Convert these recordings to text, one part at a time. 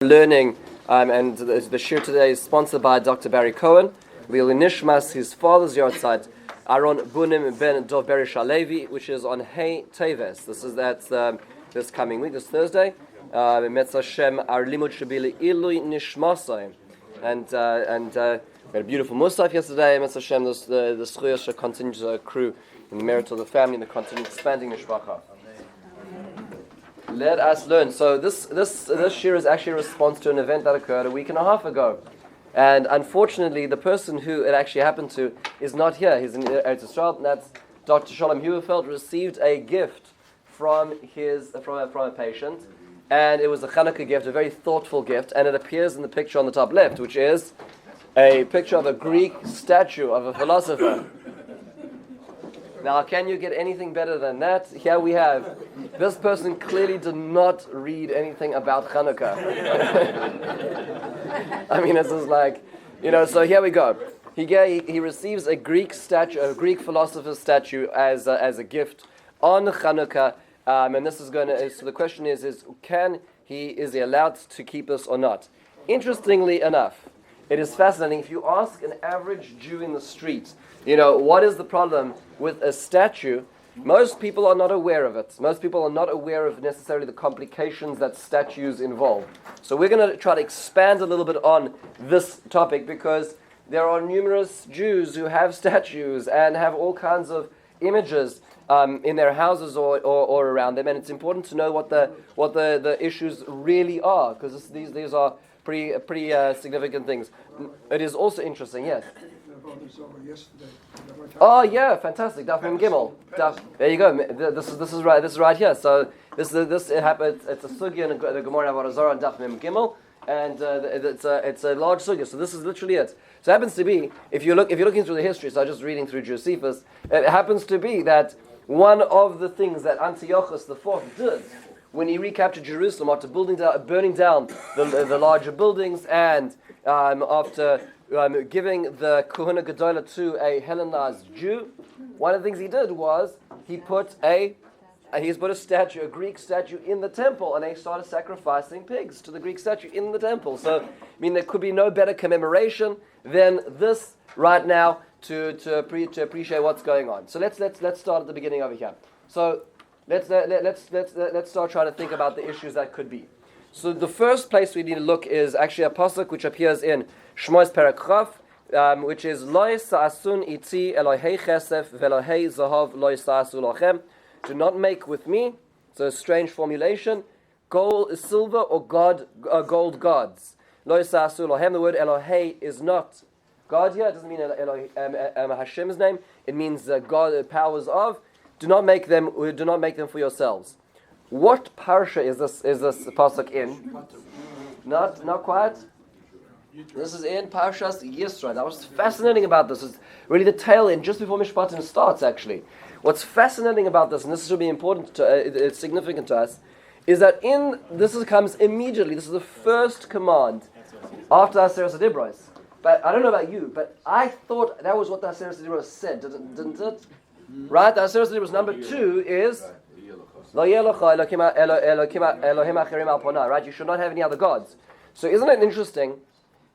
Learning, and the shir today is sponsored by Dr. Barry Cohen. We'll nishmas his father's yahrzeit, Aaron Bunim ben Dov Berish Halevi, which is on Hey Teves. This coming week, this Thursday. Metz Hashem our limud shabili ilui nishmasai, and we had a beautiful musaf yesterday. Metz Hashem the schuyas shall continue to accrue in the merit of the family and the continued expanding mishpacha. Let us learn. So this shir is actually a response to an event that occurred a week and a half ago. And unfortunately, the person who it actually happened to is not here. He's in Eretz Yisrael, and that's Dr. Shalom Huberfeld received a gift from a patient. And it was a Chanukah gift, a very thoughtful gift, and it appears in the picture on the top left, which is a picture of a Greek statue of a philosopher. Now, can you get anything better than that? Here we have. This person clearly did not read anything about Chanukah. I mean, this is like, so here we go. He receives a Greek statue, a Greek philosopher's statue as a gift on Chanukah. And this is so the question is is he allowed to keep this or not? Interestingly enough, it is fascinating. If you ask an average Jew in the street, what is the problem with a statue? Most people are not aware of it. Most people are not aware of necessarily the complications that statues involve. So we're going to try to expand a little bit on this topic because there are numerous Jews who have statues and have all kinds of images in their houses or around them, and it's important to know what the issues really are, because these are pretty significant things. It is also interesting, yes. Oh yeah, fantastic. Daf Mem Gimel. There you go. This is right. This is right here. So it happens. It's a sugya in the Gemara Avodah Zarah on Daf Mem Gimel, and it's a large sugya. So this is literally it. So it happens to be if you're looking through the history. So I'm just reading through Josephus. It happens to be that one of the things that Antiochus IV did when he recaptured Jerusalem after burning down the larger buildings and after giving the Kohuna Gedola to a Hellenized Jew, one of the things he did was he put a statue, a Greek statue, in the temple, and they started sacrificing pigs to the Greek statue in the temple. So, there could be no better commemoration than this right now to appreciate what's going on. So let's start at the beginning over here. So let's start trying to think about the issues that could be. So the first place we need to look is actually a pasuk which appears in Shmois Perek Chaf, which is Lo sa'asun iti Elohei chesef ve'Elohei zahav lo sa'asu lochem. Do not make with me. So a strange formulation. Gold, silver, or gold gods. Lo sa'asu lochem. The word Elohei is not God here. It doesn't mean Hashem's name. It means God, powers of. Do not make them for yourselves. What parsha is this pasuk in? Not quite. This is in Parshas Yisro. That was fascinating about this. It's really the tail end, just before Mishpatim starts, actually. What's fascinating about this, and this should be important it's significant to us, is that comes immediately. This is the first command after Aseret Dibros. But I don't know about you, but I thought that was what the Aseret Dibros said, didn't it? Right? The Aseret Dibros number 2 is Lo yelocha Elohim acherim al ponai. Right? You should not have any other gods. So isn't it interesting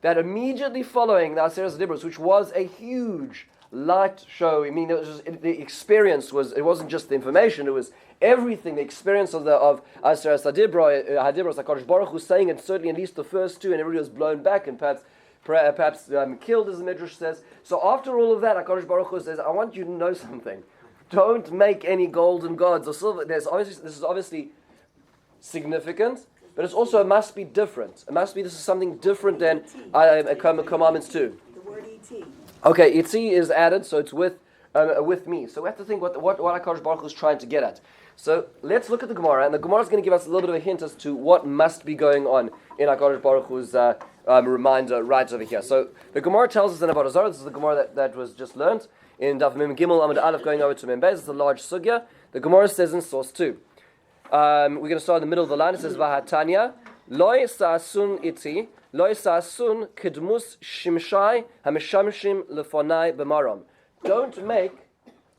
that immediately following the Aseret Dibros, which was a huge light show, the experience it wasn't just the information, it was everything, the experience of Aseret Hadibros, HaKadosh Baruch Hu saying it, certainly at least the first 2, and everybody was blown back and perhaps killed, as the Midrash says. So after all of that, HaKadosh Baruch Hu says, I want you to know something. Don't make any golden gods or silver. This is obviously significant, but it's also it must be different. This is something different than commandments too. The word et. Okay, et is added, so it's with me. So we have to think what HaKadosh Baruch Hu is trying to get at. So let's look at the Gemara, and the Gemara is going to give us a little bit of a hint as to what must be going on in HaKadosh Baruch Hu's reminder right over here. So the Gemara tells us in Avodah Zarah, this is the Gemara that was just learned in Daf Mem Gimel Amud Aleph going over to Mem Beis. It's a large sugya. The Gemara says in source 2. We're going to start in the middle of the line. It says Vahatanya Loi sa'asun iti Loi sa'asun kedmus shimshai hamishamshim lefonai b'maram. Don't make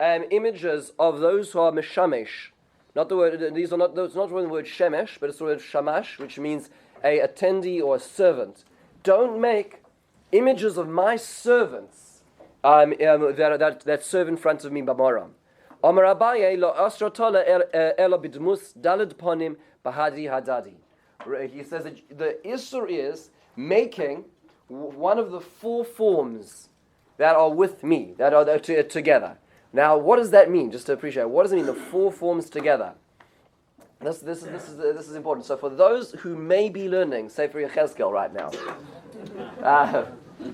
images of those who are mishamesh. Not the word. These are not. It's not the word shemesh, but it's the word shamash, which means a attendee or a servant. Don't make images of my servants that serve in front of me. B'moram. Amar Abaye lo asra tola elo b'dmus daled ponim bahadi hadadi. He says that the Isur is making one of the four forms that are with me, that are together. Now, what does that mean? Just to appreciate, what does it mean, the four forms together? This is important. So for those who may be learning Sefer Yechezkel right now,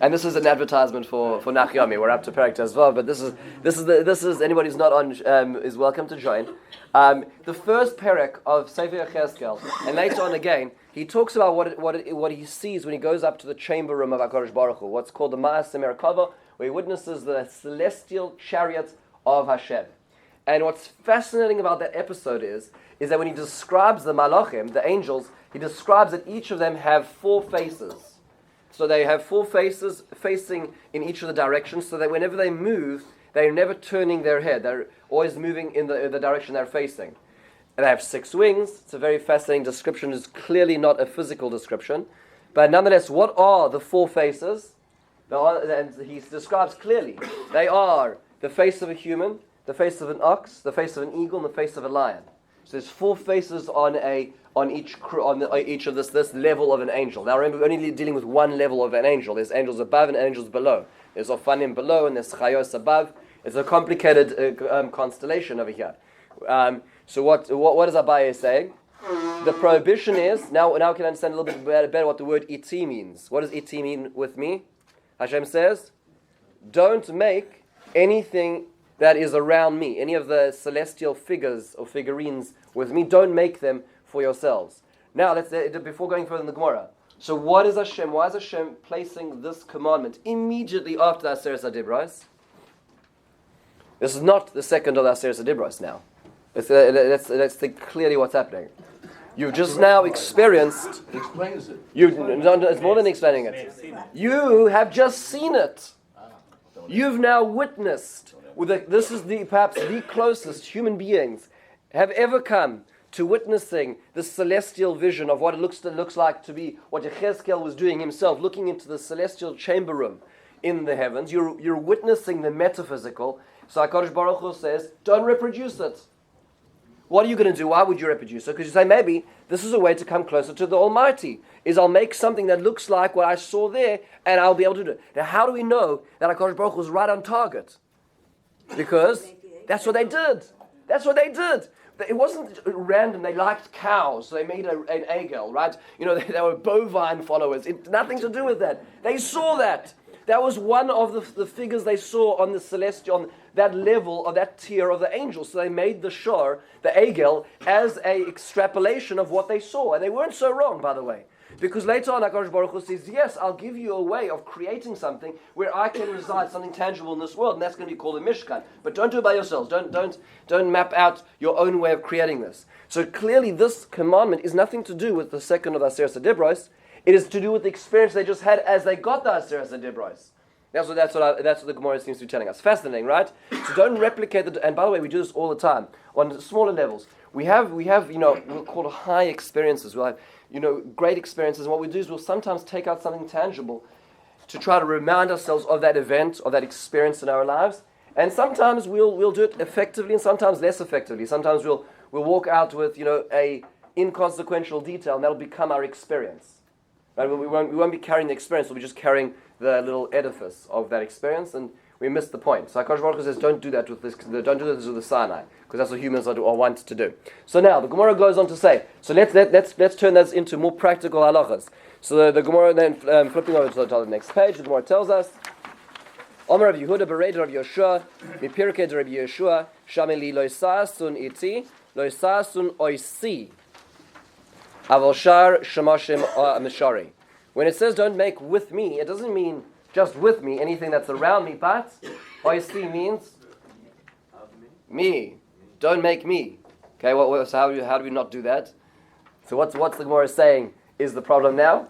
and this is an advertisement for Nachyomi. We're up to Perek Tezvav, but this is anybody who's not on is welcome to join. The first Perek of Sefer Yechezkel, and later on again, he talks about what he sees when he goes up to the chamber room of HaKadosh Baruch Hu, what's called the Ma'aseh Merkava, where he witnesses the celestial chariots of Hashem. And what's fascinating about that episode is that when he describes the Malachim, the angels, he describes that each of them have four faces. So they have four faces facing in each of the directions, so that whenever they move, they're never turning their head. They're always moving in the direction they're facing. And they have 6 wings. It's a very fascinating description. It's clearly not a physical description. But nonetheless, what are the four faces? And he describes clearly. They are the face of a human, the face of an ox, the face of an eagle, and the face of a lion. So there's 4 faces on each of this level of an angel. Now remember, we're only dealing with one level of an angel. There's angels above and angels below. There's Ophanim below and there's Chayos above. It's a complicated constellation over here. So what is Abaye saying? The prohibition is, now we can understand a little bit better what the word iti means. What does iti mean with me? Hashem says, don't make anything that is around me, any of the celestial figures or figurines with me, don't make them for yourselves. Now, before going further in the Gemara, so why is Hashem placing this commandment immediately after the Aseret HaDibros? This is not the second of the Aseret HaDibros now. Let's think clearly what's happening. You've just now experienced... It explains it. It's more than explaining it. You have just seen it. You've now witnessed. This is perhaps the closest human beings have ever come to witnessing the celestial vision of what it looks like to be what Yechezkel was doing himself, looking into the celestial chamber room in the heavens. You're witnessing the metaphysical. So HaKadosh Baruch Hu says, don't reproduce it. What are you going to do? Why would you reproduce it? Because you say, maybe this is a way to come closer to the Almighty, is I'll make something that looks like what I saw there, and I'll be able to do it. Now, how do we know that HaKadosh Baruch Hu was right on target? Because that's what they did. That's what they did. It wasn't random. They liked cows, so they made an egel, right? They were bovine followers. Nothing to do with that. They saw that. That was one of the figures they saw on the celestial, on that level of that tier of the angels. So they made the shor, the egel, as a extrapolation of what they saw. And they weren't so wrong, by the way. Because later on, HaKadosh Baruch Hu says, yes, I'll give you a way of creating something where I can reside, something tangible in this world, and that's going to be called a Mishkan. But don't do it by yourselves. Don't map out your own way of creating this. So clearly, this commandment is nothing to do with the second of the Aseret HaDibros. It is to do with the experience they just had as they got the Aseret HaDibros. That's what the Gemara seems to be telling us. Fascinating, right? So don't replicate the. And by the way, we do this all the time on smaller levels. We have we'll call it high experiences. We'll have great experiences. And what we do is we'll sometimes take out something tangible to try to remind ourselves of that event or that experience in our lives. And sometimes we'll do it effectively, and sometimes less effectively. Sometimes we'll walk out with a inconsequential detail, and that'll become our experience. Right? We won't be carrying the experience. We'll be just carrying the little edifice of that experience, and we miss the point. So HaKadosh Baruch Hu says, don't do that with this. Don't do this with the Sinai, because that's what humans are want to do. So now the Gemara goes on to say. So let's turn this into more practical halachas. So the Gemara then flipping over to the next page. The Gemara tells us, Omer Rav Yehuda bereid Rav Yoshua mipirkei Rav Yeshua shameli lo isasun iti lo isasun oisi aval shar shemashim mishari. When it says don't make with me, it doesn't mean just with me, anything that's around me, but oisi means me. Don't make me. Okay, so how do we not do that? So what's the Gemara saying is the problem now?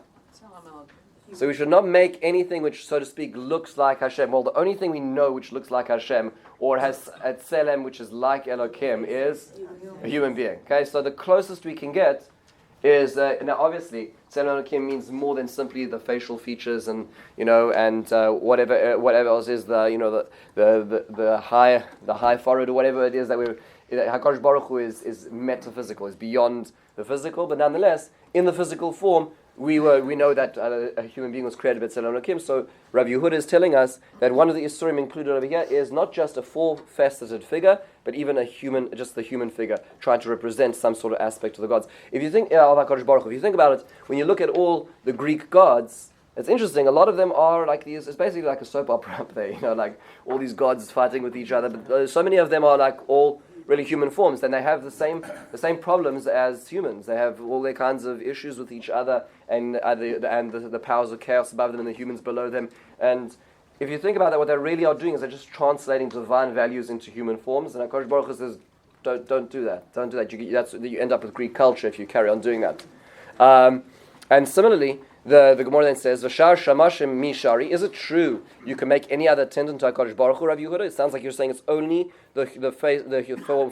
So we should not make anything which, so to speak, looks like Hashem. Well, the only thing we know which looks like Hashem, or has a tselem which is like Elokim, is a human being. Okay, so the closest we can get is now obviously Tzelem Elokim means more than simply the facial features and whatever else is the high forehead or whatever it is that Hakadosh Baruch Hu is metaphysical, is beyond the physical, but nonetheless in the physical form we know that a human being was created by Tzelem Elokim. So Rav Yehuda is telling us that one of the Isurim included over here is not just a four-faceted figure, but even just the human figure, trying to represent some sort of aspect of the gods. If you think of HaKadosh Baruch Hu, if you think about it, when you look at all the Greek gods, it's interesting. A lot of them are like these. It's basically like a soap opera up there, like all these gods fighting with each other. But so many of them are like all really human forms, and they have the same problems as humans. They have all their kinds of issues with each other, and the powers of chaos above them, and the humans below them. And if you think about that, what they really are doing is they're just translating divine values into human forms. And HaKadosh Baruch Hu says, don't do that. Don't do that. You end up with Greek culture if you carry on doing that. And similarly, the Gemara then says, "V'shar shamashim mishari." Is it true you can make any other attendant to HaKadosh Baruch Hu, Rav Yehuda? It sounds like you're saying it's only the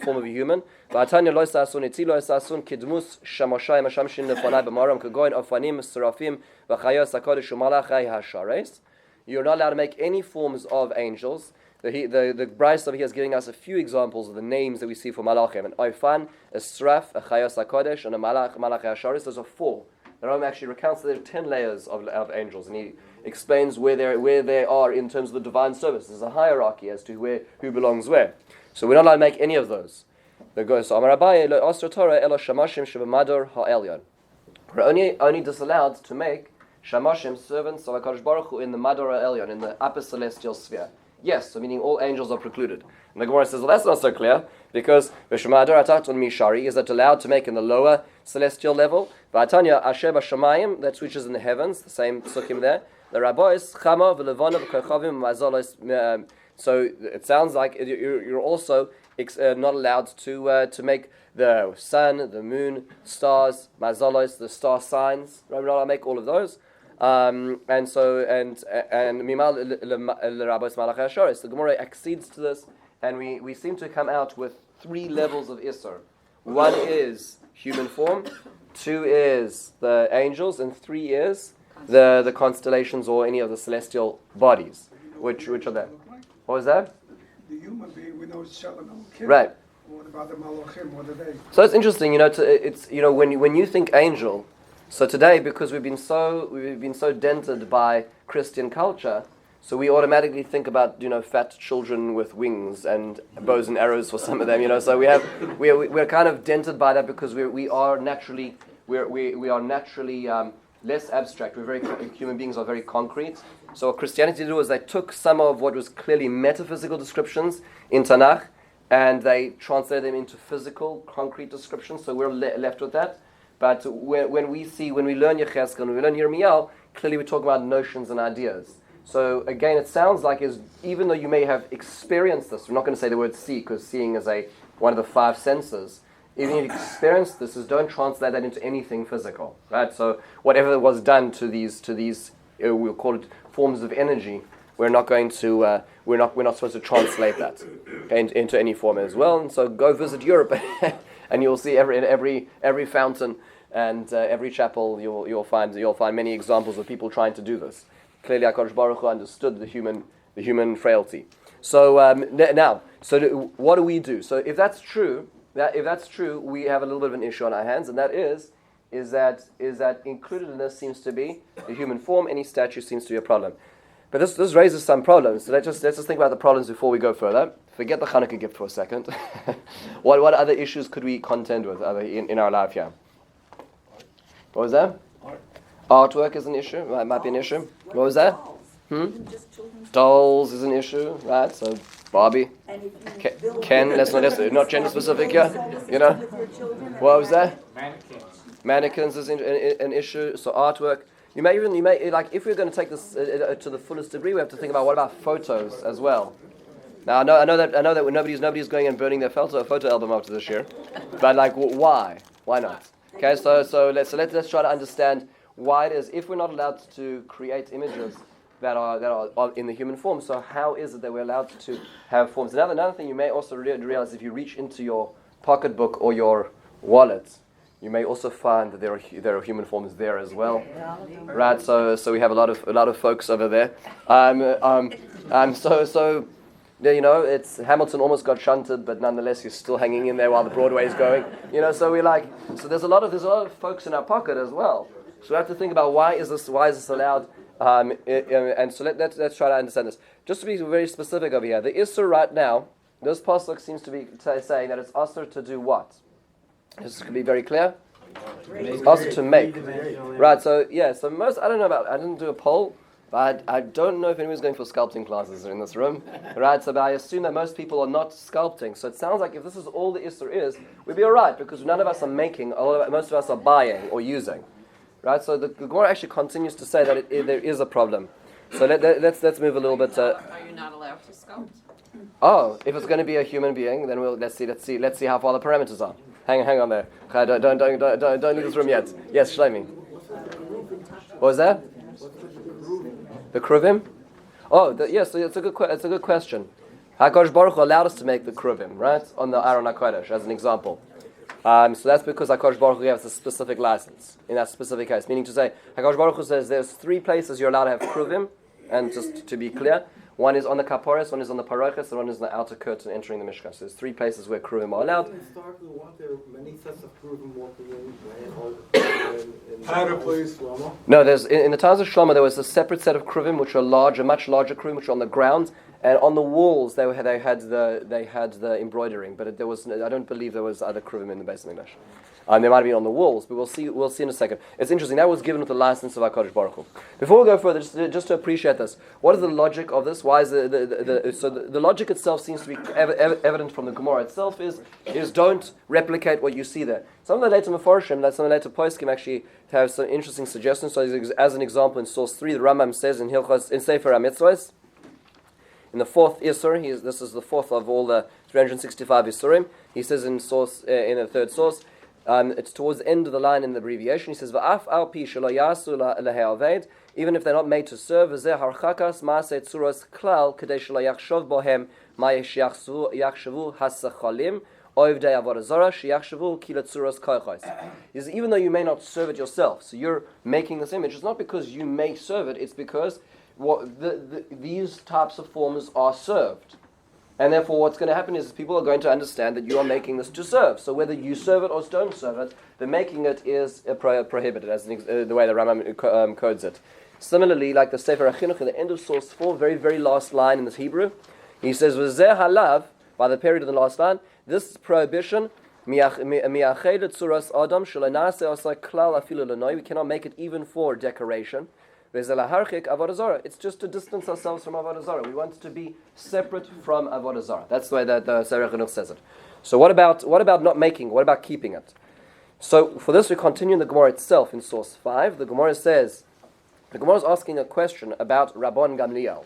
form of a human. V'atanya lo sasun etzilo sasun kidmus shamashayim hashamshin lefanai b'maram kagoin ofanim serafim v'chayos HaKadosh u'malachai hashares. You're not allowed to make any forms of angels. The Bryce over here is giving us a few examples of the names that we see for malachim: an oifan, a sraf, a chayos HaKadosh, and a malachai hashares. Those are 4. The Rambam actually recounts that there are 10 layers of angels, and he explains where they are in terms of the divine service. There's a hierarchy as to who belongs where. So we're not allowed to make any of those. So Amar Abaye lo osra Torah elo shamashim shebemador ha'elyon. We're only disallowed to make shamashim, servants of HaKadosh Baruch Hu, in the mador ha'elyon, in the upper celestial sphere. Yes, so meaning all angels are precluded. And the Gemara says, well, that's not so clear, because V'shemador ataton mishari, is that allowed to make in the lower celestial level? V'atanya asher b'shamayim, that which is in the heavens, the same psukim there. The rabbis chama v'levana v'kochavim mazolos. So it sounds like you're also not allowed to make the sun, the moon, stars, mazolos, the star signs. We're not allowed to make all of those. And mimal l'rabbos malachei hasharis. The Gemara accedes to this, and we seem to come out with 3 levels of Isser. 1 is human form, 2 is the angels, and 3 is the constellations or any of the celestial bodies. Which are that? What was that? The human being, we know it's Shalom Elokim. Right. What about the Malachim? What are they? So it's interesting, when you think angel. So today, because we've been so dented by Christian culture, so we automatically think about fat children with wings and bows and arrows for some of them. So we're kind of dented by that because we are naturally less abstract. Human beings are very concrete. So what Christianity did was they took some of what was clearly metaphysical descriptions in Tanakh and they translated them into physical, concrete descriptions. So we're left with that. But when we learn Yechezkel, when we learn Yirmiyahu, clearly we're talking about notions and ideas. So again, it sounds like even though you may have experienced this, we're not going to say the word see, because seeing is one of the 5 senses. Even if you experienced this, don't translate that into anything physical, right? So whatever was done to these we'll call it forms of energy, we're not supposed to translate that into any form as well. And so go visit Europe, and you'll see every fountain and every chapel. You'll find many examples of people trying to do this. Clearly, HaKadosh Baruch Hu understood the human frailty. So what do we do? So if that's true, we have a little bit of an issue on our hands, and that is that included in this seems to be the human form. Any statue seems to be a problem. But this raises some problems. So let's just think about the problems before we go further. Forget the Chanukah gift for a second. What other issues could we contend with in our life here? What was that? Artwork is an issue. Might be an issue. What was that? Dolls is an issue, right? So Barbie, Ken. Let's not gender specific here. What was that? Mannequins is an issue. So artwork. You may if we're going to take this to the fullest degree, we have to think about what about photos as well. Now I know that nobody's going and burning their photo album after this year, but why? Why not? Okay, so let's try to understand why it is if we're not allowed to create images that are in the human form. So how is it that we're allowed to have forms? Another thing you may also realize if you reach into your pocketbook or your wallet, you may also find that there are human forms there as well, right? So we have a lot of folks over there. So it's Hamilton almost got shunted, but nonetheless you're still hanging in there while the Broadway is going. So there's a lot of folks in our pocket as well. So we have to think about why is this allowed, and so let's try to understand this. Just to be very specific over here, the Isser right now, this pasuk seems to be saying that it's Asr to do what? This can be very clear. It's Asr to make. Right, so most, I didn't do a poll, but I don't know if anyone's going for sculpting classes in this room. Right, so but I assume that most people are not sculpting. So it sounds like if this is all the Isser is, we'd be alright, because none of us are making, most of us are buying or using. Right, so the Gemara actually continues to say that there is a problem. So let's move a little bit. Are you not allowed to sculpt? Oh, if it's going to be a human being, then let's see how far the parameters are. Hang on there. Okay, don't leave this room yet. Yes, Shlomi. What was that? The kruvim? Oh, yes. It's a good question. HaKadosh Baruch Hu allowed us to make the kruvim, right, on the Aron HaKodesh as an example. So that's because HaKadosh Baruch Hu gave us a specific license in that specific case. Meaning to say, HaKadosh Baruch Hu says there's 3 places you're allowed to have kruvim, and just to be clear, one is on the kaporos, one is on the parochas, and one is on the outer curtain entering the Mishkan. So there's 3 places where kruvim are allowed. Historically, weren't there many sets of kruvim walking in Powder, please. No, there's in the times of Shlomo there was a separate set of kruvim which are larger, much larger kruvim which are on the ground, and on the walls they had the embroidering, but I don't believe there was other kruvim in the base of English. They might have been on the walls, but we'll see in a second. It's interesting, that was given with the license of HaKadosh Baruch Hu. Before we go further, just to appreciate this, what is the logic of this? Why is the logic itself seems to be evident from the Gemara itself is don't replicate what you see there. Some of the later Mefarshim, some of the later Poskim actually have some interesting suggestions. So as an example, in source 3, the Rambam says in Sefer HaMitzvos, in the 4th Isur, this is the 4th of all the 365 Isurim, he says in the 3rd source, it's towards the end of the line in the abbreviation. He says, "Va'af al pi shelo yasu lehe'aved," even if they're not made to serve, "V'zeh harchakas maaseh tzuros klal kedei shelo yachshov bohem ma yachshavu hasachalim oivdei avodah zarah sheyachshavu ki letzuros kochos." Is even though you may not serve it yourself, so you're making this image. It's not because you may serve it; it's because these types of forms are served. And therefore what's going to happen is people are going to understand that you are making this to serve. So whether you serve it or don't serve it, the making it is prohibited, as the way the Rambam codes it. Similarly, like the Sefer HaChinuch, in the end of source 4, very, very last line in this Hebrew, he says, "V'zeh halav," by the period of the last line, this prohibition, mi'ached tzuras adam shelo na'aseh asay klal afilu l'noi, we cannot make it even for decoration. It's just to distance ourselves from Avodah Zarah. We want to be separate from Avodah Zarah. That's the way that the Sefer HaChinuch says it. So what about not making? What about keeping it? So for this we continue in the Gemara itself in source 5. The Gemara says, the Gemara is asking a question about Rabban Gamliel.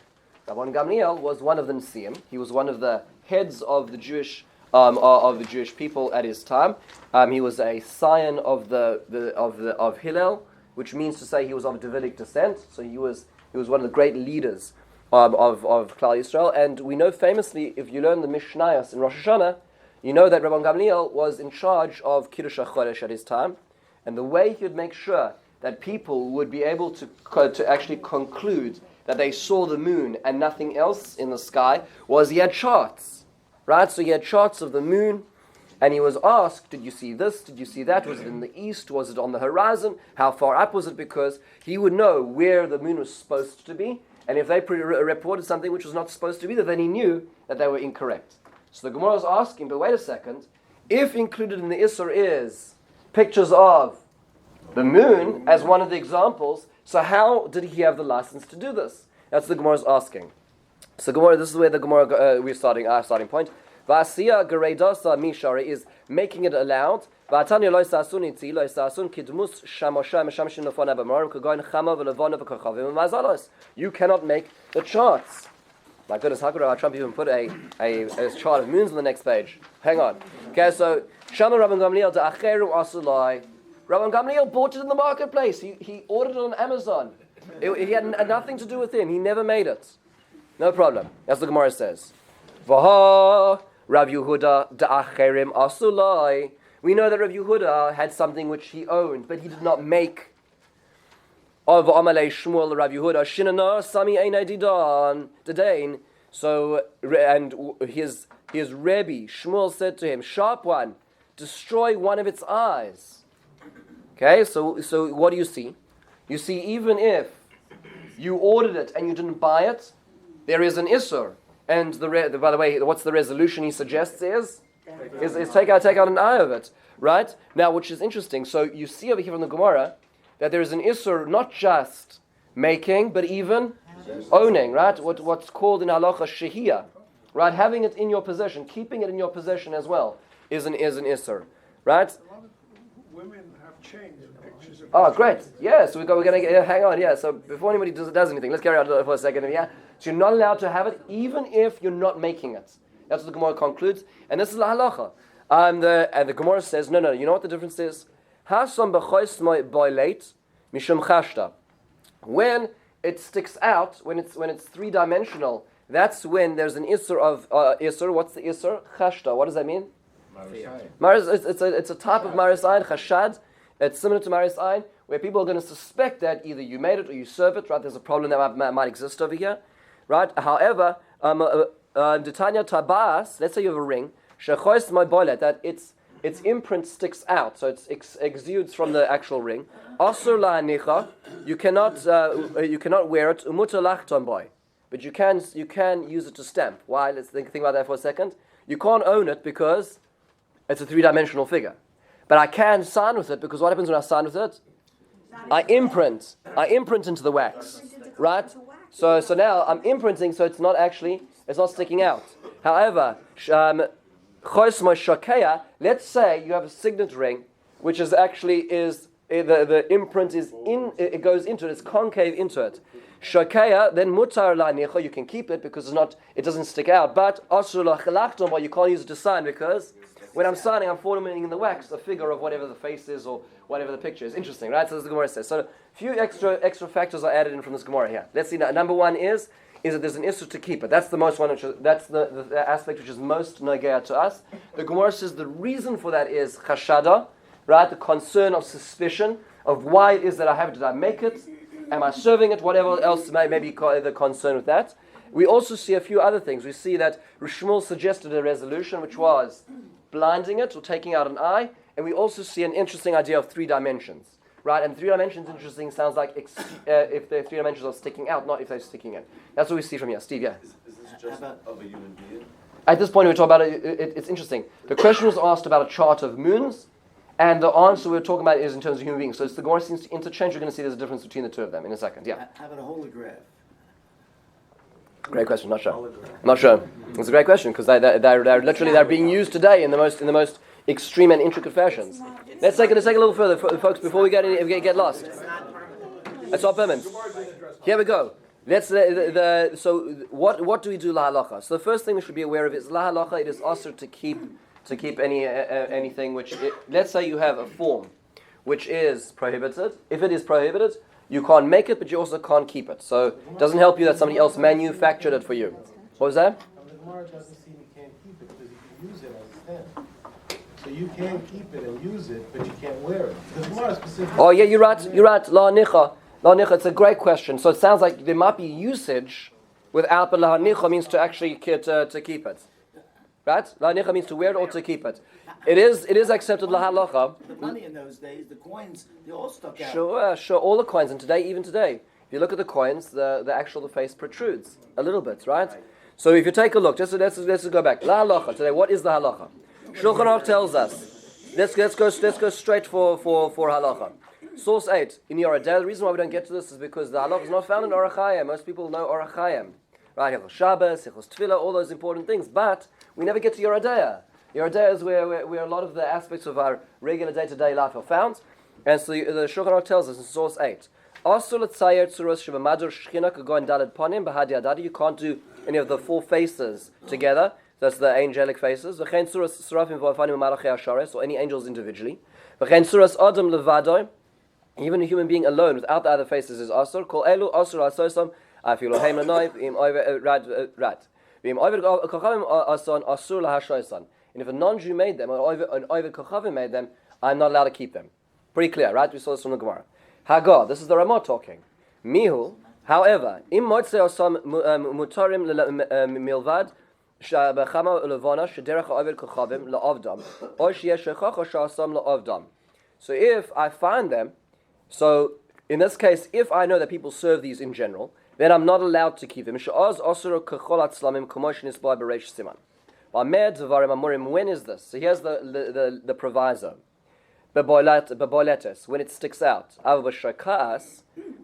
Rabban Gamliel was one of the Nesiim. He was one of the heads of the Jewish people at his time. He was a scion of Hillel, which means to say he was of Davidic descent. So he was one of the great leaders of Klal Yisrael. And we know famously, if you learn the Mishnayos in Rosh Hashanah, you know that Rabban Gamliel was in charge of Kiddush HaChodesh at his time. And the way he would make sure that people would be able to actually conclude that they saw the moon and nothing else in the sky was he had charts. Right? So he had charts of the moon. And he was asked, did you see this? Did you see that? Was it in the east? Was it on the horizon? How far up was it? Because he would know where the moon was supposed to be. And if they reported something which was not supposed to be there, then he knew that they were incorrect. So the Gemara was asking, but wait a second. If included in the Isser is pictures of the moon as one of the examples, so how did he have the license to do this? That's the Gemara's asking. So Gemara, this is where the Gemara, we're starting, our starting point. Va'asiya gereidasa mishari is making it allowed. Va'atanya lo sasun itzi lo sasun kidmus shamosha meshamshin lefana b'marim kagoin chama v'levana v'kachavim v'mazalos. You cannot make the charts. My goodness, how could Rav Trump even put a chart of moons on the next page? Hang on. Okay, so Shama Rabban Gamliel da'acheru asulai. Rabban Gamliel bought it in the marketplace. He ordered it on Amazon. He had nothing to do with him. He never made it. No problem. That's what the Gemara says. Vaha Rav Yehuda da'acherim asulai. We know that Rabbi Yehuda had something which he owned, but he did not make. Of Amalei Shmuel Rabbi Yehuda Shinana Sami Einai Didan Dedain. So and his Rebbe Shmuel said to him, "Sharp one, destroy one of its eyes." Okay, so what do you see? You see, even if you ordered it and you didn't buy it, there is an Isser. And by the way, what's the resolution he suggests is take out an eye of it, right? Now, which is interesting. So you see over here from the Gemara that there is an Isser not just making, but even owning, right? What's called in halacha shehiyah, right? Having it in your possession, keeping it in your possession as well is an Isser, right? A lot of women have changed pictures of Oh, great. Yeah, so we're going to hang on. Yeah, so before anybody does anything, let's carry on for a second. Yeah, so you're not allowed to have it even if you're not making it. That's what the Gemara concludes. And this is la halacha. And the Gemara says, no, you know what the difference is? Hasam b'chois boilate mishum chashta. When it sticks out, when it's three-dimensional, that's when there's an isser of isser. What's the isser? Chashta. What does that mean? It's a type of maris ayin, chashad. It's similar to maris ayin, where people are going to suspect that either you made it or you serve it. Right? There's a problem that might exist over here. Right? However, Detanya tabas. Let's say you have a ring. Shechois my boilet, that its imprint sticks out, so it exudes from the actual ring. Asur la'anicha, you cannot wear it. Umutar lachton boy, but you can use it to stamp. Why? Let's think about that for a second. You can't own it because it's a three-dimensional figure, but I can sign with it because what happens when I sign with it? I imprint into the wax, right? So now I'm imprinting, so it's not sticking out. However, let's say you have a signet ring, which is the imprint is in, it goes into it, it's concave into it. Shakeya, then mutar la'nicha, you can keep it because it doesn't stick out. But asur la'chalachton, but you can't use it to sign because when I'm signing, I'm forming in the wax a figure of whatever the face is or whatever the picture is. Interesting, right? So this is the Gemara says. So a few extra factors are added in from this Gemara here. Let's see. Number one is that there's an issue to keep it. That's the most one. That's the aspect which is most nagea to us. The Gemara says the reason for that is chashada, right? The concern of suspicion of why it is that I have it. Did I make it? Am I serving it? Whatever else may be the concern with that. We also see a few other things. We see that Rishmuel suggested a resolution which was blinding it or taking out an eye, and we also see an interesting idea of 3 dimensions. Right, and 3 dimensions, interesting, sounds like if the 3 dimensions are sticking out, not if they're sticking in. That's what we see from here. Steve, yeah? Is this just of a human being? At this point, we're talking about it's interesting. The question was asked about a chart of moons, and the answer we're talking about is in terms of human beings. So it's the Gemara seems to interchange. You're going to see there's a difference between the two of them in a second. Yeah? How about a holograph? Great question, not sure. Not sure. It's a great question, because they're being used today in the most extreme and intricate fashions. Let's take it a little further, folks, before we get lost. It's not permanent. Here we go. So what do we do la halacha? So the first thing we should be aware of is la halacha. It is also to keep anything which let's say you have a form which is prohibited. If it is prohibited, you can't make it, but you also can't keep it. So it doesn't help you that somebody else manufactured it for you. What was that? The Gemara doesn't seem you can't keep it because you can use it as a stand. So you can keep it and use it, but you can't wear it. The Gemara specifically. Oh yeah, you're right. La nicha. It's a great question. So it sounds like there might be usage without, but la nicha means to actually to keep it. Right? La nicha means to wear it or to keep it. It is accepted la halacha. The money in those days, the coins, they all stuck out. Sure. All the coins, and even today, if you look at the coins, the face protrudes a little bit, right? So if you take a look, let's just go back. La halacha today. What is the halacha? Shulchan Aruch tells us. Let's go straight for halacha. Source 8 in Yoreh De'ah. The reason why we don't get to this is because the halacha is not found in Orach Chaim. Most people know Orach Chaim, right? Hilchos Shabbos, Hilchos Tefillah, all those important things, but we never get to Yoreh De'ah. Yoreh De'ah is where a lot of the aspects of our regular day-to-day life are found, and so the Shulchan Aruch tells us in Source 8. Asur l'tzayer tzuros shebamadur shchina kagon daled panim b'hadi adadi. You can't do any of the 4 faces together. That's the angelic faces. V'chein tzuros serafim v'afanim u'malachei hashares, or any angels individually. V'chein tzuros adam levadoi. Even a human being alone without the other faces is asur. Kol elu asur asosam afilu heim l'noy v'im oiver rad. V'im oiver kachavim asan asur lahashoisan. And if a non-Jew made them, or an Ovid Kochavim made them, I'm not allowed to keep them. Pretty clear, right? We saw this from the Gemara. Hagar, this is the Ramah talking. Mihu, however, im motzei osam mutarim milvad b'chama ulevana shederach ha'ovid kochavim la'avdam or sheyesh shechach or sha'asam la'avdam. So if I find them, so in this case, if I know that people serve these in general, then I'm not allowed to keep them. She'az osur kechol atzlamim k'mosh nisbah b'reish siman. When is this? So here's the proviso. Beboletes, when it sticks out.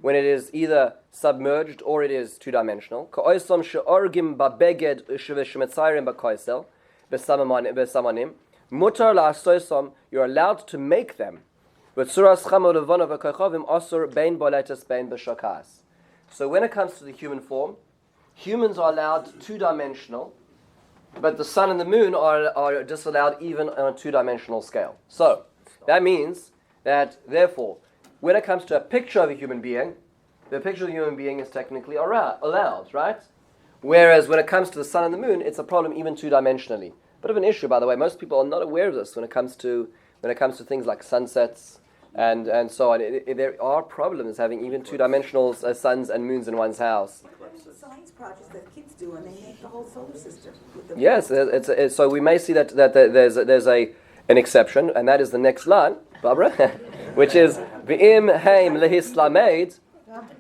When it is either submerged or it is two-dimensional. You're allowed to make them. So when it comes to the human form, humans are allowed two-dimensional, but the sun and the moon are disallowed even on a two-dimensional scale. So that means that, therefore, when it comes to a picture of a human being, the picture of a human being is technically allowed, right? Whereas when it comes to the sun and the moon, it's a problem even two-dimensionally. Bit of an issue, by the way. Most people are not aware of this when it comes to things like sunsets and so on. There are problems having even two-dimensional suns and moons in one's house. There's science projects that kids do, and they make the whole solar system. With the Yes, so we may see that there's an exception, and that is the next line, Barbara, which is v'im heim lehislamed,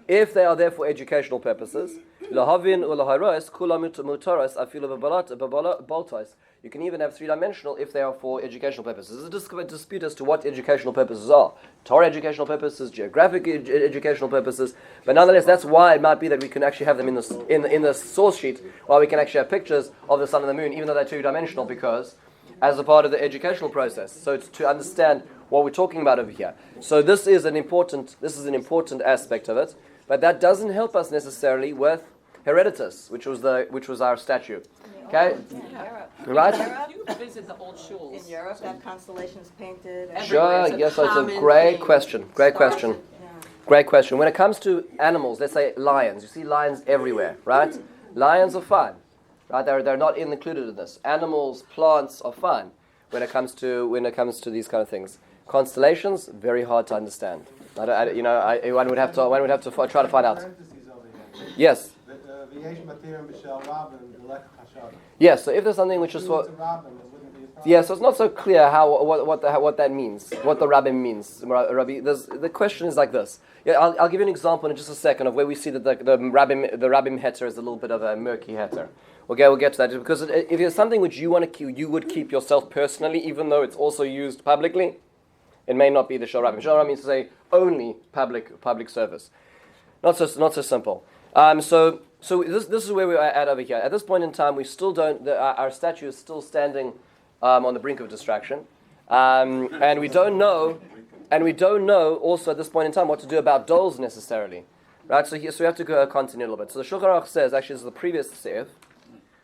if they are there for educational purposes, lahavin ulaharos kulam mutaros afilu baltos. You can even have three-dimensional if they are for educational purposes. There's a dispute as to what educational purposes are. Torah educational purposes, geographic educational purposes, but nonetheless, that's why it might be that we can actually have them in the source sheet, while we can actually have pictures of the sun and the moon, even though they're two-dimensional, because as a part of the educational process. So it's to understand what we're talking about over here. So this is an important aspect of it, but that doesn't help us necessarily with Herodotus, which was our statue. Okay, right? You visit the old shuls. In Europe, that constellations painted. Sure. Yes, so it's a great question. Great question. Great question. When it comes to animals, let's say lions. You see lions everywhere, right? Lions are fine. Right, they're not included in this. Animals, plants are fine when it comes to these kind of things. Constellations, very hard to understand. One would have to try to find out. Yes. Yes. So if there's something which is for, yeah, so it's not so clear what that means, what the rabbim means. Rabbi, the question is like this. Yeah, I'll give you an example in just a second of where we see that the rabbim heter is a little bit of a murky heter. Okay, we'll get to that, because if it's something which you want to keep, you would keep yourself personally, even though it's also used publicly, it may not be the shel rabbim. Shel rabbim means to say only public service. Not so simple. So this is where we're at over here. At this point in time, we still don't. Our statue is still standing on the brink of distraction, and we don't know also at this point in time what to do about dolls necessarily, right? So we have to go continue a little bit. So the Shulchan Aruch says, actually, this is the previous seif.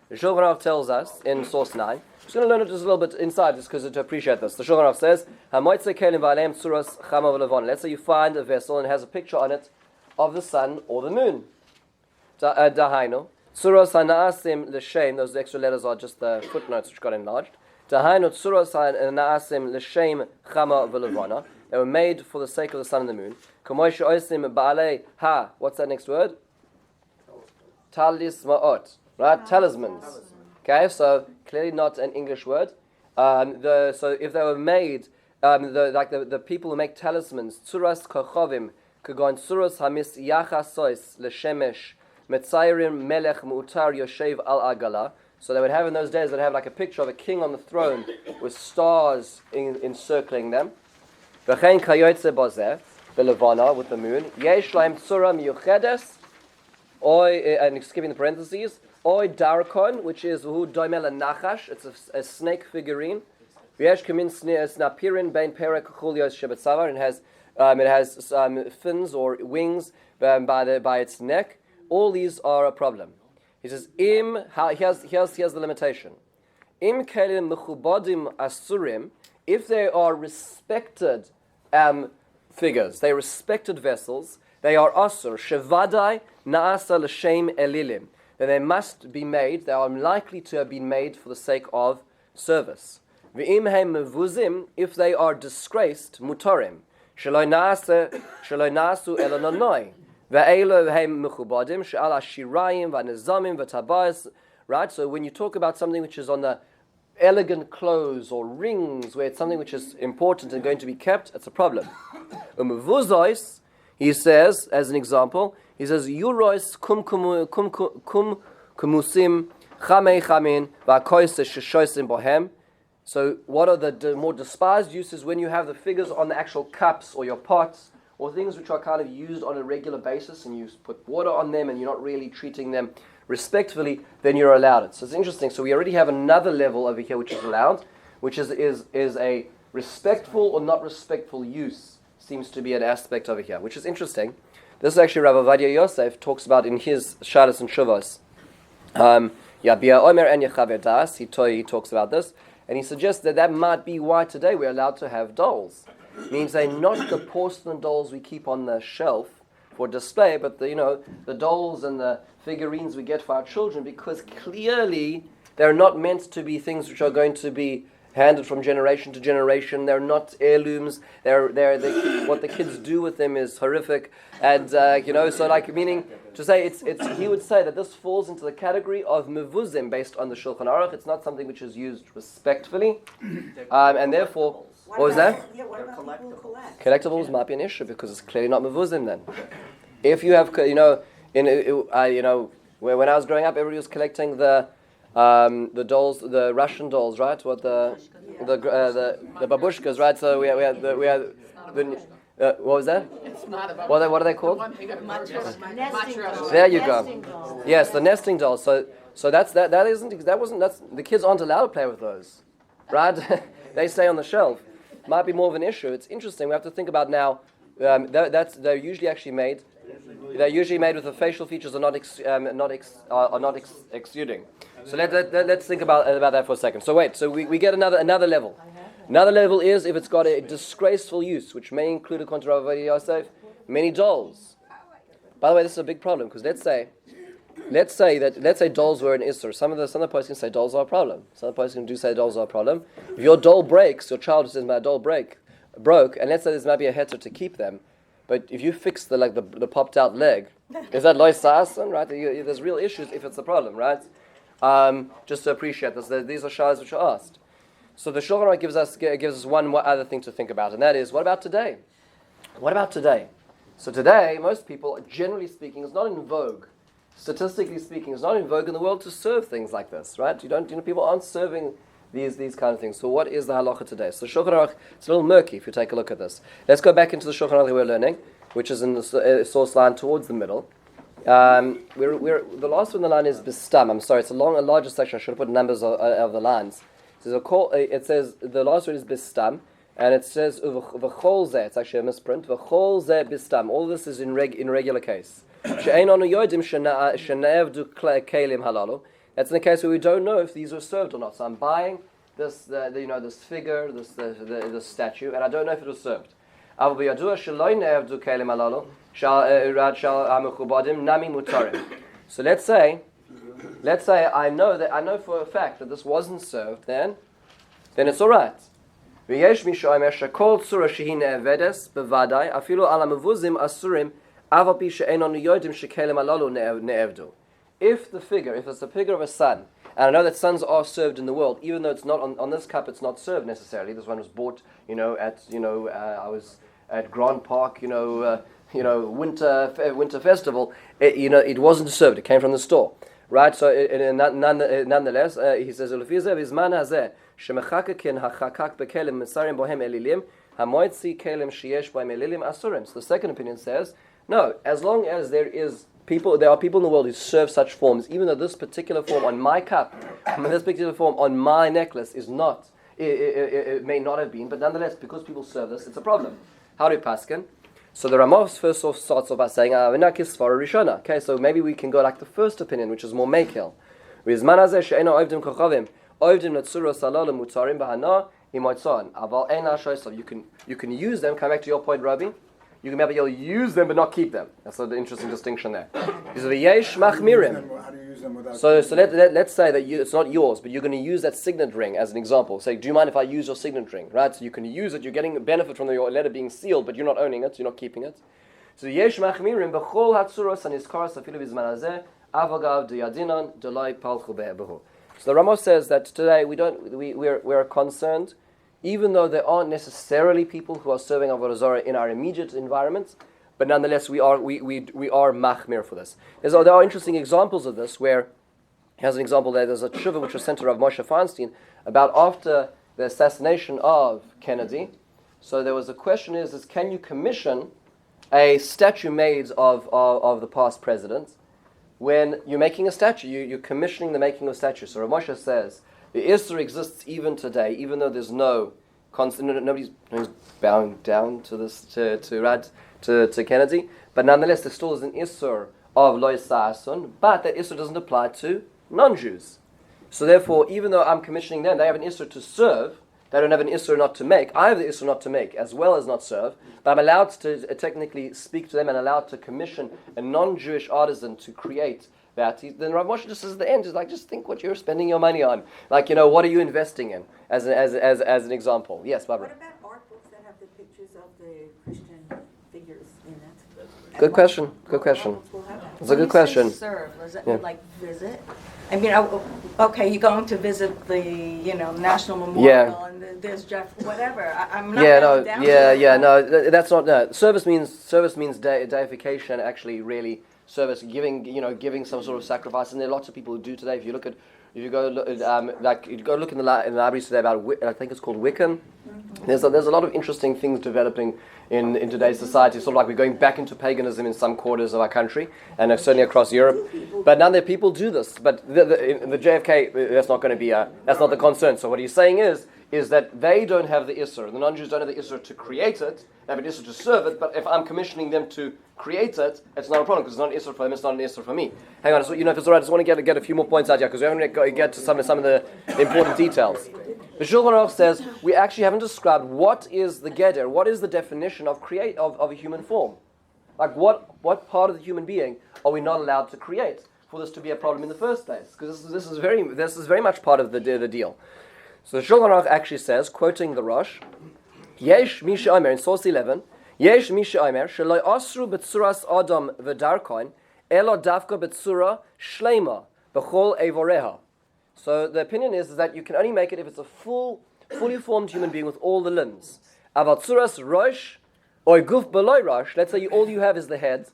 The Shulchan Aruch tells us in source 9. I'm just going to learn it just a little bit inside, just because to appreciate this. The Shulchan Aruch says, let's say you find a vessel and it has a picture on it of the sun or the moon. Dahainu. Tzuros hana'asim l'shem, those extra letters are just the footnotes which got enlarged. Dahainu tzuros hana'asim l'shem chama v'levana. They were made for the sake of the sun and the moon. Kamoish oisim ba'alei ha. What's that next word? Talisma'ot. Right? Talismans. Okay, so clearly not an English word. So if they were made, the people who make talismans, tzuras kochovim, kagon tzuros hamis yachasois l'shemesh, metzayrim melech mu'tar yoshev al agala. So they would have in those days, they'd have like a picture of a king on the throne with stars encircling them. V'chein kayotze bozeh, belevana, with the moon. Yesh laim tzura miyuchedes, and skipping the parentheses, Oy Darkon, which is Hu Doimel Nachash, it's a snake figurine. V'yesh Kamin Snapirin Bein Perek Chulios Shebetzavar, and it has fins or wings by its neck. All these are a problem. He says, here's the limitation. Im Kelim Mechubadim Asurim, if they are respected figures, they are respected vessels, they are Asur, Shevadai Naasa L'Shem Elilim. Then they must be made, they are likely to have been made for the sake of service. V'im heim mevuzim, if they are disgraced, mutarim. Shaloi nasu ela nonoi. Ve'elo heim mechubadim, she'al ashirayim v'nezamim v'tabayas. Right, so when you talk about something which is on the elegant clothes or rings, where it's something which is important and going to be kept, it's a problem. Umevuzois, he says, as an example, he says, Yurois kum kumusim chamei chamin va'koise sheshoisim bohem. So what are the more despised uses when you have the figures on the actual cups or your pots or things which are kind of used on a regular basis and you put water on them and you're not really treating them respectfully, then you're allowed it. So it's interesting. So we already have another level over here which is allowed, which is a respectful or not respectful use seems to be an aspect over here, which is interesting. This is actually Rabbi Vadia Yosef talks about in his Shalas and Shuvos. Yabia Omer en Yechaver Das, he talks about this, and he suggests that might be why today we're allowed to have dolls. It means they're not the porcelain dolls we keep on the shelf for display, but the dolls and the figurines we get for our children, because clearly they're not meant to be things which are going to be handed from generation to generation. They're not heirlooms. What the kids do with them is horrific, and so meaning to say it's. He would say that this falls into the category of mevuzim based on the Shulchan Aruch. It's not something which is used respectfully, and therefore. What was that? Yeah, what about people who collect? Collectibles might be an issue because it's clearly not mevuzim then. If you have, when I was growing up, everybody was collecting the dolls, the Russian dolls, right? What the babushkas, right? So we had what was that? It's not about what are they called? There you go. Yes, the nesting dolls. So that's the kids aren't allowed to play with those, right? They stay on the shelf. Might be more of an issue. It's interesting. We have to think about now. They're usually actually made. They're usually made with the facial features are not exuding. So let's think about that for a second. So wait. So we get another level. Another level is if it's got a disgraceful use, which may include, according to Rav Vadia Yosef, many dolls. By the way, this is a big problem because let's say dolls were an issur. Some of the poskim say dolls are a problem. Some of the poskim do say dolls are a problem. If your doll breaks, your child says my doll broke, and let's say there's maybe a heter to keep them, but if you fix the popped out leg, is that loy sa'asan, right? There's real issues if it's a problem, right? Just to appreciate this, these are shaylas which are asked. So the Shulchan Aruch gives us one other thing to think about, and that is, what about today? What about today? So today, most people, generally speaking, is not in vogue. Statistically speaking, it's not in vogue in the world to serve things like this, right? People aren't serving these kind of things. So what is the halacha today? So Shulchan Aruch, it's a little murky if you take a look at this. Let's go back into the Shulchan Aruch that we're learning, which is in the source line towards the middle. We're the last one in the line is bistam. I'm sorry, it's a larger section. I should have put numbers of the lines. It says the last word is bistam, and it says v'chol zeh. It's actually a misprint. V'chol zeh bistam. All this is in regular case. That's in the case where we don't know if these are served or not. So I'm buying this figure, this statue, and I don't know if it was served. So let's say I know for a fact that this wasn't served, then it's all right. If it's a figure of a sun, and I know that suns are served in the world, even though it's not on this cup, it's not served necessarily. This one was bought, I was at Grand Park, winter festival. It wasn't served. It came from the store, right? So nonetheless, he says, So the second opinion says, no, as long as there are people in the world who serve such forms, even though this particular form on my cup, this particular form on my necklace is not, it may not have been, but nonetheless, because people serve this, it's a problem. How do paskin? So the Ramah first off starts off by saying, okay, so maybe we can go like the first opinion, which is more mekel. You can use them, come back to your point, Rabbi, You can maybe use them but not keep them. That's an interesting distinction there. V'yesh machmirim. How do you use them without? So let's say that it's not yours, but you're going to use that signet ring as an example. Say, do you mind if I use your signet ring? Right? So you can use it. You're getting a benefit from your letter being sealed, but you're not owning it. You're not keeping it. So yesh machmirim b'chol hatzuros aniskaras afilu b'zman hazeh avagav deyadinan delay palchu be'ebehu. So the Ramos says that today we're concerned, even though there aren't necessarily people who are serving Avodah Zarah in our immediate environments, but nonetheless we are machmir for this. There are interesting examples of this where, here's an example there, there's a tshuva which was sent to Rav Moshe Feinstein about after the assassination of Kennedy. So there was a question is can you commission a statue made of the past president? When you're making a statue, you're commissioning the making of a statue. So Rav Moshe says, the Isser exists even today, even though there's nobody's bowing down to this to Kennedy, but nonetheless there still is an Isser of Lo Yisa'asun, but that Isser doesn't apply to non-Jews. So therefore, even though I'm commissioning them, they have an Isser to serve, they don't have an Isser not to make. I have the Isser not to make as well as not serve, but I'm allowed to technically speak to them and allowed to commission a non-Jewish artisan to create that. Then Rav Moshe just says at the end, is like, just think what you're spending your money on. Like, what are you investing in? As an example. Yes, Barbara. What about art books that have the pictures of the Christian figures in it? Good question. Good question. It's a good question. Serve, does it like visit? I mean, okay, you're going to visit the, National Memorial, and there's Jeff, whatever. I'm not down to that's not, no. Service means deification, actually, really. Service, giving some sort of sacrifice, and there are lots of people who do today. If you go look in the libraries today about, I think it's called Wiccan. There's a lot of interesting things developing in today's society. Sort of like we're going back into paganism in some quarters of our country, and certainly across Europe. But none of the people do this. But in the JFK, that's not going to be that's not the concern. So what he's saying is that they don't have the Isser. The non-Jews don't have the Isser to create it. They have an Isser to serve it. But if I'm commissioning them to create it, it's not a problem because it's not an Isser for them. It's not an Isser for me. Hang on, if it's all right, I just want to get a few more points out here because we haven't get to some of the important details. The Shulchan Aruch says we actually haven't described what is the Geder, what is the definition of a human form. Like what part of the human being are we not allowed to create for this to be a problem in the first place? Because this is very much part of the deal. So the Shulchan Aruch actually says, quoting the Rosh, Yesh Misha Omer in source 11, Yesh Misha Omer Sheloi Asru Betzuras Adam V'Darkoin Elo Davka Betzura Shleima B'Chol Evoreha. So the opinion is that you can only make it if it's a fully formed human being with all the limbs. Avatzuras Rosh or Guf Beloy Rosh, let's say all you have is the head,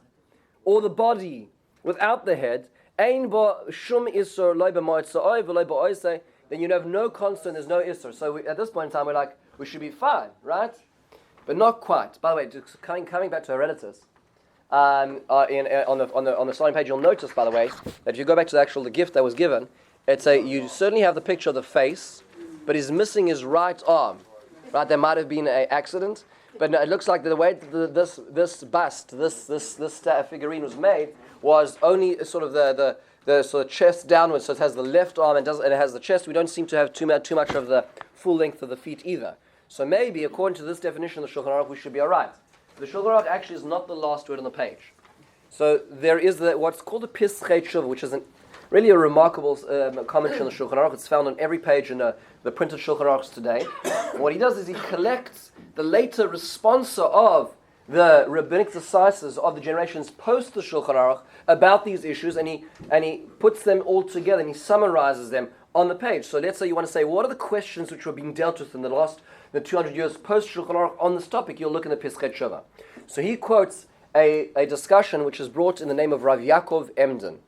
or the body without the head, Ein Ba Shum Isur Loi B'Moitza'oi V'Loi Ba'oisei, then you have no constant, there's no Isur. So at this point in time, we're like, we should be fine, right? But not quite. By the way, just coming back to Herodotus, on the starting page, you'll notice, by the way, that if you go back to the gift that was given, you certainly have the picture of the face, but he's missing his right arm. Right? There might have been an accident, but no, it looks like the way this bust, this figurine was made, was only sort of the sort of chest downwards, so it has the left arm and it has the chest. We don't seem to have too much of the full length of the feet either. So maybe, according to this definition of the Shulchan Aruch, we should be all right. The Shulchan Aruch actually is not the last word on the page. So there is what's called a Pischei Tshuva, which is really a remarkable commentary on the Shulchan Aruch. It's found on every page in the printed Shulchan Aruchs today. What he does is he collects the later responsa of the rabbinic decisors of the generations post the Shulchan Aruch about these issues, and he puts them all together and he summarizes them on the page. So let's say you want to say, what are the questions which were being dealt with in the 200 years post Shulchan Aruch on this topic? You'll look in the Pischei Tshuva. So he quotes a discussion which is brought in the name of Rav Yaakov Emden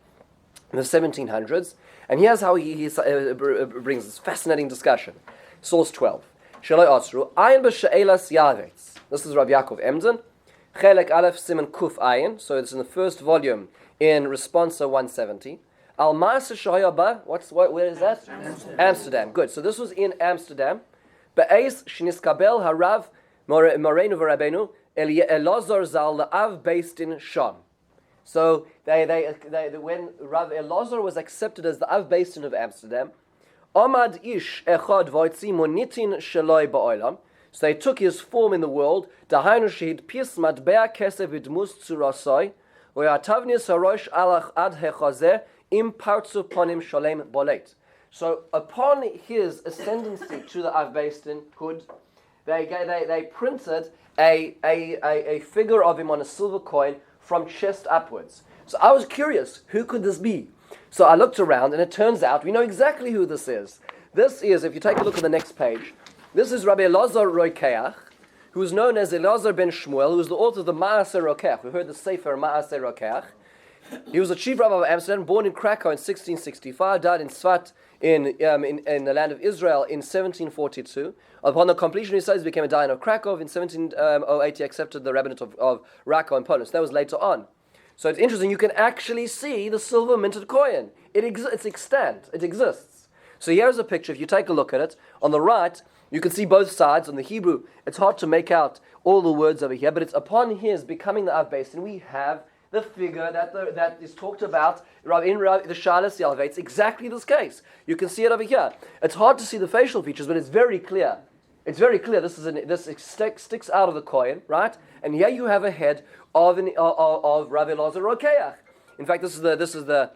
in the 1700s, and here's how he brings this fascinating discussion. Source 12. Shaloi Asru, Ayin b'she'elas yavetz. This is Rav Yaakov Emden. Chelek Aleph Siman Kuf Ayin. So it's in the first volume in Responsa 170. Al Ma'aseh Shahayaba. Where is that? Amsterdam. Good. So this was in Amsterdam. Be'ez sheniskabel harav Moreinu v'Rabbeinu Elazar Zal La'av based in Sham. So when Rav Elazar was accepted as the Av Basin of Amsterdam, Amad Ish Echad Voitzi Monitin Shaloi Ba'olam. So they took his form in the world. Dahainu shehid pis matbea kesef idmus tzurasai, ve'atavnis harosh alach ad hechazeh im partzu ponim shalem bolet. So upon his ascendancy to the Av Beis Din hood, they printed a figure of him on a silver coin from chest upwards. So I was curious, who could this be? So I looked around, and it turns out we know exactly who this is. This is, if you take a look at the next page, this is Rabbi Elazar Rokeach, who is known as Elazar ben Shmuel, who is the author of the Ma'aser Rokeach. We heard the Sefer Ma'aser Rokeach. He was a chief rabbi of Amsterdam, born in Krakow in 1665, died in Sfat in the land of Israel in 1742. Upon the completion of his studies, he became a Dayan of Krakow. In 1708, he accepted the rabbinate of Rakow in Poland. So that was later on. So it's interesting, you can actually see the silver minted coin. It's extant, it exists. So here's a picture, if you take a look at it. On the right, you can see both sides. On the Hebrew, it's hard to make out all the words over here, but it's upon his becoming the Av Beis Din, we have the figure that is talked about in the Shalas Yalveh. It's exactly this case. You can see it over here. It's hard to see the facial features, but it's very clear. It's very clear. This sticks out of the coin, right? And here you have a head of Rabbi Elazar Rokeach. In fact, this is the.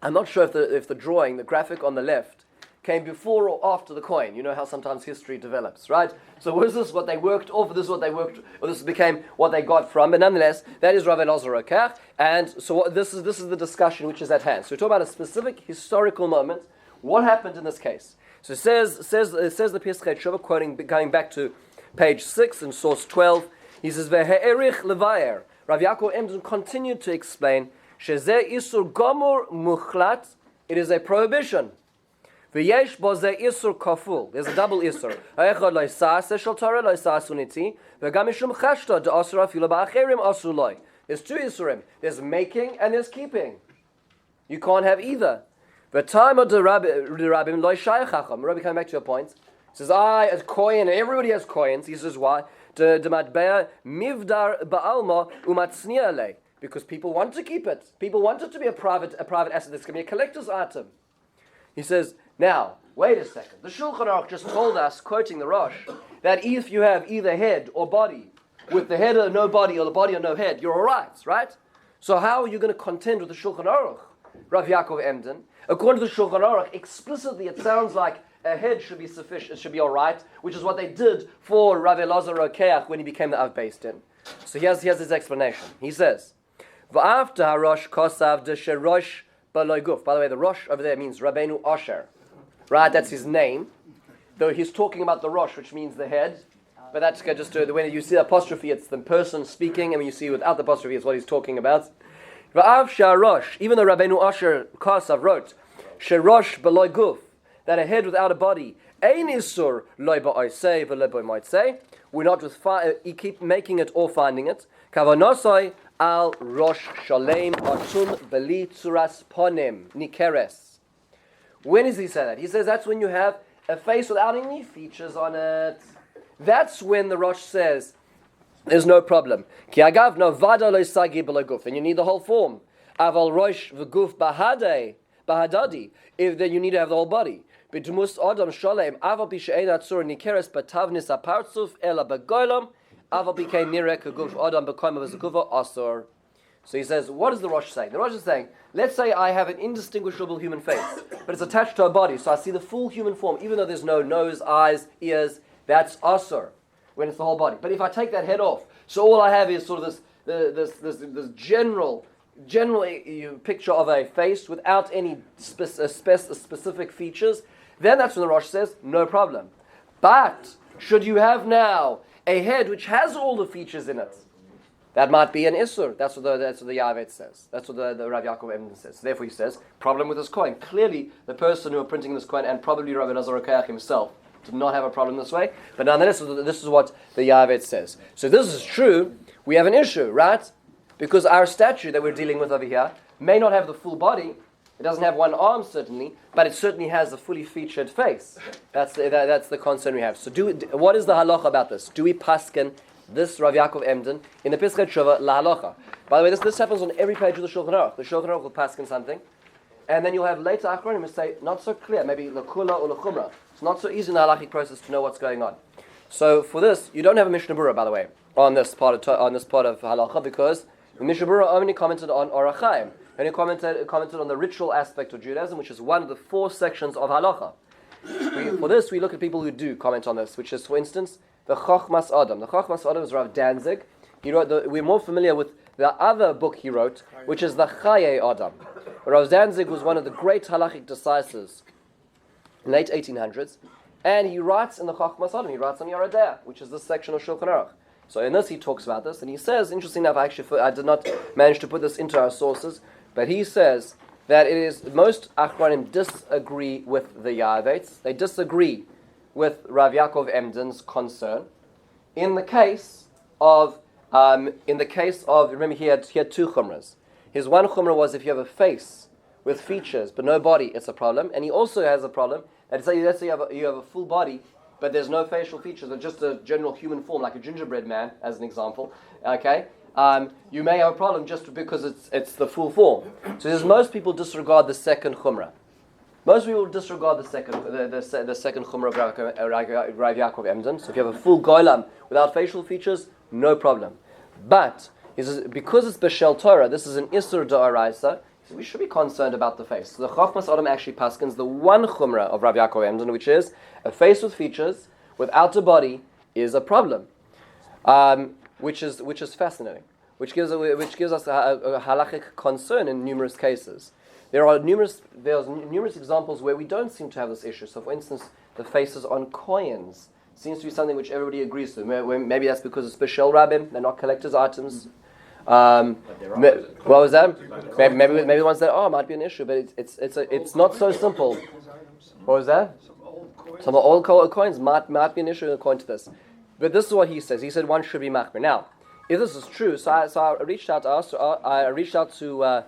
I'm not sure if the drawing, the graphic on the left, came before or after the coin. You know how sometimes history develops, right? So was this what they worked off, or this is what they worked, or this became what they got from? But nonetheless, that is Rabbi Elazar Rokeach, and so this is the discussion which is at hand. So we talk about a specific historical moment. What happened in this case? So it says the Pesach Shuvah, quoting, going back to page 6 and source 12. He says, "Ve'erich levayer." Rav Yaakov Emden continued to explain, "Shezeh isur gomor muchlat." It is a prohibition. V'yesh bo zeh isur kaful. There's a double isur. Ha'echad lo yisaseh shel Torah lo yisasu niti. V'gam mishum chashta de'asur afilu ba'acherim asu lo. There's two isurim. There's making and there's keeping. You can't have either. V'time of the rabbim lo yishayach hacham. Rabbi, coming back to your point. He says, a coin, everybody has coins. He says, why? Matbea mivdar ba'alma umatzniya le. Because people want to keep it. People want it to be a private asset. This can be a collector's item. He says, now, wait a second. The Shulchan Aruch just told us, quoting the Rosh, that if you have either head or body, with the head or no body, or the body or no head, you're all right? So how are you going to contend with the Shulchan Aruch, Rav Yaakov Emden? According to the Shulchan Aruch, explicitly it sounds like a head should be sufficient, it should be all right, which is what they did for Rabbi Elazar Rokeach when he became the Av Beis Din. So here's his explanation. He says, V'after harosh kosav de sherosh b'loy guf. By the way, the Rosh over there means Rabbeinu Asher. Right, that's his name. Though he's talking about the Rosh, which means the head. But that's just when you see the apostrophe, it's the person speaking, and when you see without the apostrophe, it's what he's talking about. V'av sharosh, even though Rabbeinu Asher Kosav wrote, sherosh b'loy guf, that a head without a body, ein isur loy ba'oisei v'loy ba'moitzei, we're not with keep making it or finding it. Kavanosoi al rosh shalem atum beli tzuras ponem nikeres. When does he say that? He says that's when you have a face without any features on it. That's when the Rosh says there's no problem. Ki agav no vada lo sagi b'lo guf, and you need the whole form. Aval rosh v'guf bahadadi, if then you need to have the whole body. B'dumus adam shalem aval b'she'en atzur nikeres b'tavnis apartzuf ela b'goylam aval b'kei nirek guf adam b'koyma v'zakuva asur. So he says, what is the Rosh saying? The Rosh is saying, let's say I have an indistinguishable human face, but it's attached to a body, so I see the full human form, even though there's no nose, eyes, ears. That's asur when it's the whole body. But if I take that head off, so all I have is sort of this general picture of a face without any specific features, then that's when the Rosh says, no problem. But should you have now a head which has all the features in it, that might be an isur. That's what the Yavet says. That's what the Rav Yaakov Emden says. So therefore he says, problem with this coin. Clearly, the person who are printing this coin, and probably Rabbi Elazar Rokeach himself, did not have a problem this way. But nonetheless, this is what the Yavet says. So if this is true, we have an issue, right? Because our statue that we're dealing with over here may not have the full body. It doesn't have one arm, certainly, but it certainly has a fully featured face. That's the concern we have. So what is the halacha about this? Do we paskin this Rav Yaakov Emden in the Pesach Shuvah la halacha? By the way, this happens on every page of the Shulchan Aruch. The Shulchan Aruch will paskin something, and then you'll have later Achronim who say, not so clear, maybe l'kula or l'chumra. It's not so easy in the halachic process to know what's going on. So for this, you don't have a Mishnah Berurah, by the way, on this part of halacha, because the Mishnah Berurah only commented on Orach Chaim, only commented on the ritual aspect of Judaism, which is one of the 4 sections of halacha. For this, we look at people who do comment on this, which is, for instance, the Chochmas Adam. The Chochmas Adam is Rav Danzig. He wrote. We're more familiar with the other book he wrote, which is the Chaye Adam. Rav Danzig was one of the great halachic decisors in the late 1800s, and he writes in the Chochmas Adam, he writes on Yerodea, which is this section of Shulchan Aruch. So in this he talks about this, and he says, interesting enough, I did not manage to put this into our sources, but he says that it is, most Achronim disagree with the Yavetz, they disagree with Rav Yaakov Emden's concern. In the case of, remember he had 2 chumras. His one chumrah was if you have a face with features but no body, it's a problem. And he also has a problem that let's say you have a full body, but there's no facial features, or just a general human form, like a gingerbread man, as an example. Okay, you may have a problem just because it's the full form. So most people disregard the second chumrah. Most people disregard the second chumrah of Rav Yaakov Emden. So if you have a full golam without facial features, no problem. But because it's b'shel Torah, this is an isur d'oraisa. So we should be concerned about the face. So the Chochmas Adam actually paskins the one chumrah of Rav Yaakov Emden, which is a face with features without a body is a problem, which is fascinating, which gives us a halachic concern in numerous cases. There's numerous examples where we don't seem to have this issue. So, for instance, the faces on coins seems to be something which everybody agrees to. Maybe that's because it's special rabbim; they're not collector's items. What was that? Maybe the ones that might be an issue, but it's not so simple. What was that? Some old coins might be an issue according to this. But this is what he says. He said one should be machmir. Now, if this is true, so I reached out to Rav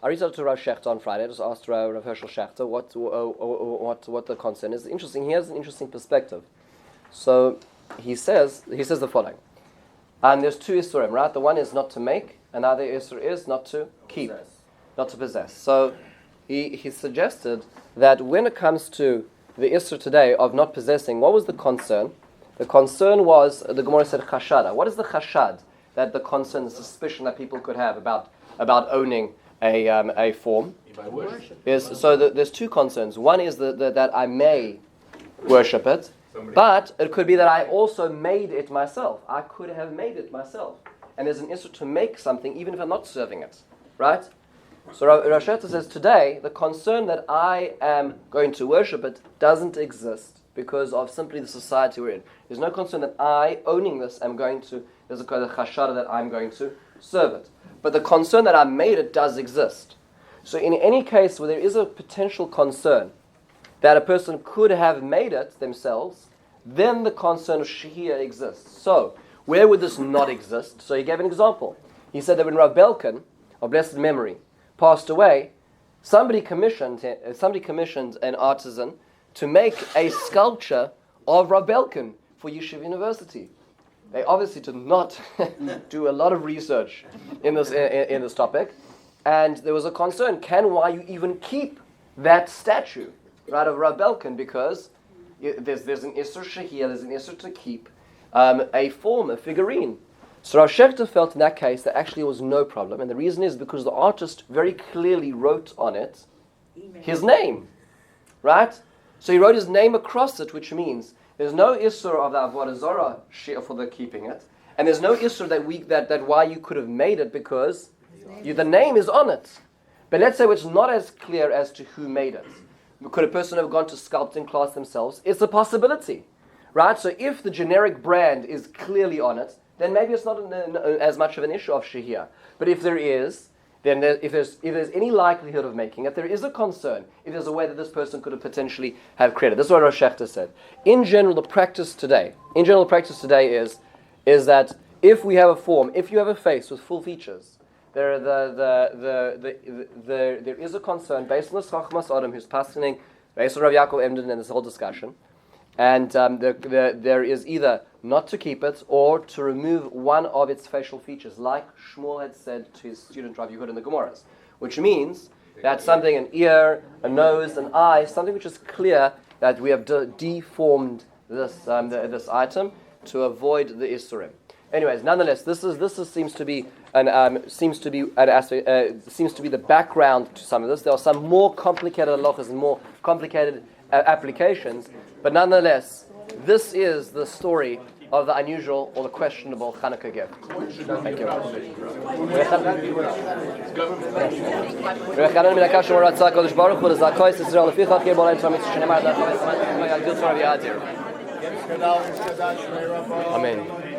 Shechter on Friday. I just asked Rav Hershel Shechter what the concern is. Interesting. He has an interesting perspective. So he says the following. And there's 2 isurim, right? The one is not to make, another isur is not to keep, not to possess. So he suggested that when it comes to the isur today of not possessing, what was the concern? The concern was, the Gemara said chashada. What is the chashad? That the concern, the suspicion that people could have about owning a form. There's 2 concerns. One is that I may worship it, but it could be that I also made it myself. I could have made it myself. And there's an issue to make something even if I'm not serving it. Right? So Rav Shechter says today, the concern that I am going to worship it doesn't exist because of simply the society we're in. There's no concern that I, owning this, there's a kind of chashada that I'm going to serve it. But the concern that I made it does exist. So in any case where there is a potential concern that a person could have made it themselves, then the concern of shehiyah exists. So, where would this not exist? So he gave an example. He said that when Rav Belkin, of blessed memory, passed away, somebody commissioned an artisan to make a sculpture of Rav Belkin for Yeshiva University. They obviously did not do a lot of research in this topic, and there was a concern: why you even keep that statue, right, of Rav Belkin? Because there's an isur shehiyah, there's an isur to keep a form, a figurine. So Rav Shechter felt in that case that actually it was no problem, and the reason is because the artist very clearly wrote on it his name, right? So he wrote his name across it, which means there's no isur of the avodah zarah for the keeping it, and there's no isur that why you could have made it because the name is on it. But let's say it's not as clear as to who made it. Could a person have gone to sculpting class themselves? It's a possibility, right? So if the generic brand is clearly on it, then maybe it's not as much of an issue of shehiyah. But if there is, then if there's any likelihood of making it, there is a concern if there's a way that this person could have potentially have created. This is what Rav Shechter said. In general, the practice today is that if we have a form, if you have a face with full features, there is a concern based on the Chochmas Adam who's passing, based on Rav Yaakov Emden and this whole discussion, and there is either not to keep it or to remove one of its facial features, like Shmuel had said to his student Rav Yehuda in the Gemaras, which means that something, an ear, a nose, an eye, something which is clear that we have deformed this item to avoid the isurim. Anyways, nonetheless, this seems to be an aspect, seems to be the background to some of this. There are some more complicated halachas and more complicated applications, but nonetheless, this is the story of the unusual or the questionable Chanukah gift. Thank you. Amen.